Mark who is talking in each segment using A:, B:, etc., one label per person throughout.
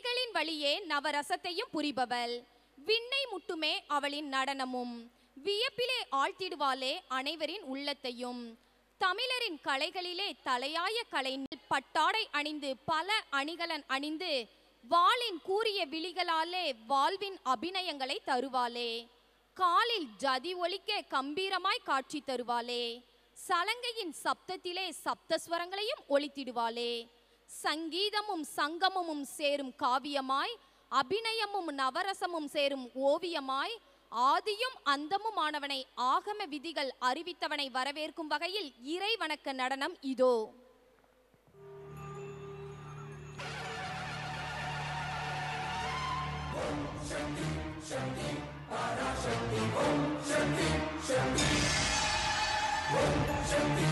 A: செயல்களின் வழியே நவரசத்தையும் புரிபவள். விண்ணை முட்டுமே அவளின் நடனமும். வியப்பிலே ஆழ்த்திடுவாளே அனைவரின் உள்ளத்தையும். தமிழரின் கலைகளிலே தலையாய கலை. பட்டாடை அணிந்து பல அணிகலன் அணிந்து வாளின் கூறிய விழிகளாலே வாழ்வின் அபிநயங்களை தருவாளே. காலில் ஜதி ஒலிக்க கம்பீரமாய் காட்சி தருவாளே. சலங்கையின் சப்தத்திலே சப்தஸ்வரங்களையும் ஒலித்திடுவாளே. சங்கீதமும் சங்கமும் சேரும் காவியமாய், அபிநயமும் நவரசமும் சேரும் ஓவியமாய், ஆதியும் அந்தமுமானவனை ஆகம விதிகள் அறிவித்தவனை வரவேற்கும் வகையில் இறை வணக்க நடனம் இதோ.
B: शक्ति शक्ति पराशक्ति ओम शक्ति शक्ति ओम शक्ति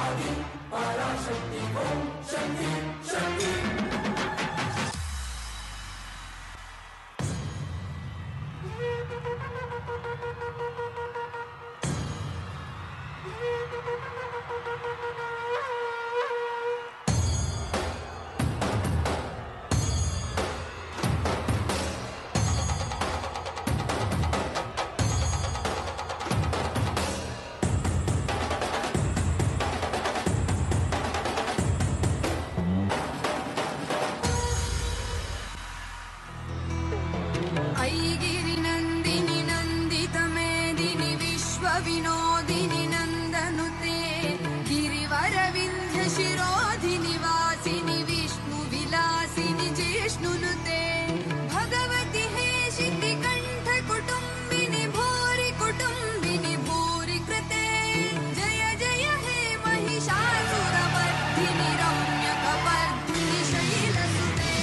B: आदि पराशक्ति ओम शक्ति शक्ति
C: विनोदिनी नंदनुते गिरिवरविंध्य शिरोधिनि वासिनि विष्णु विलासिनि जिष्णुनुते भगवति हे शितिकंठ कुटुंबिनि भूरि कृते जय जय हे Mahishasuramardini रम्यकपर्दिनि शैलसुते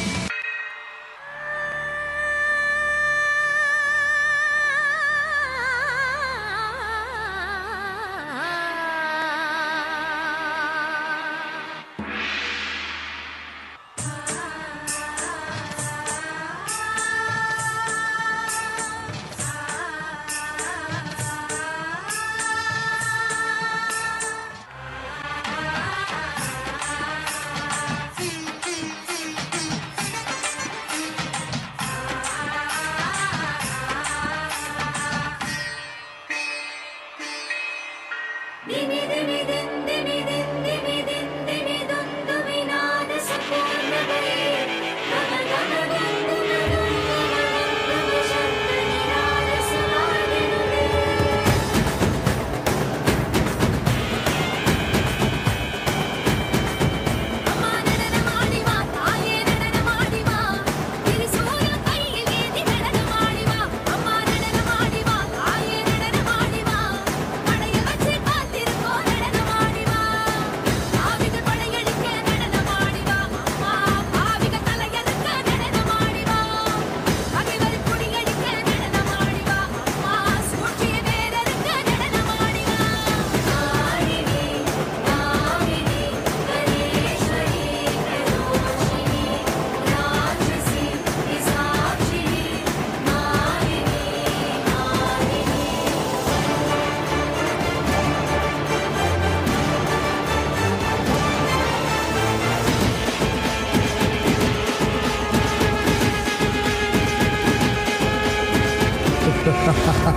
D: ha ha ha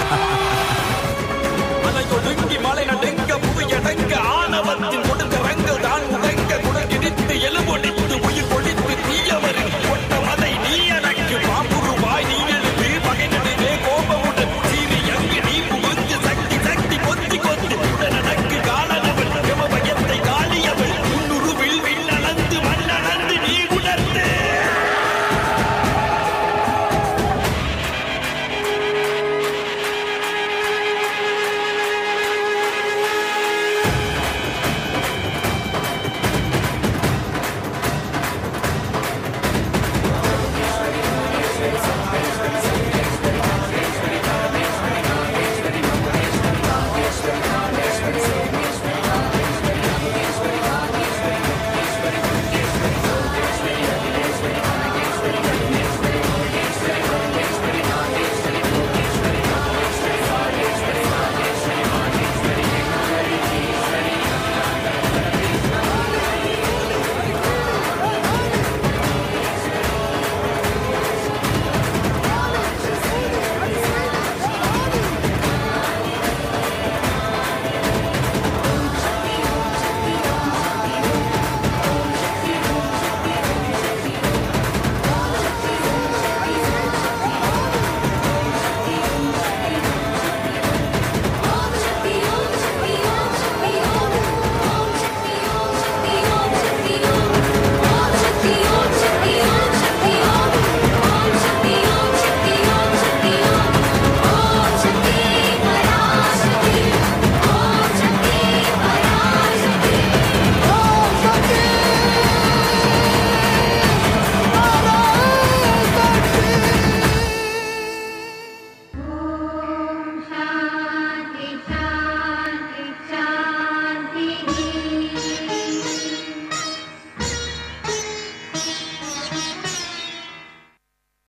D: ha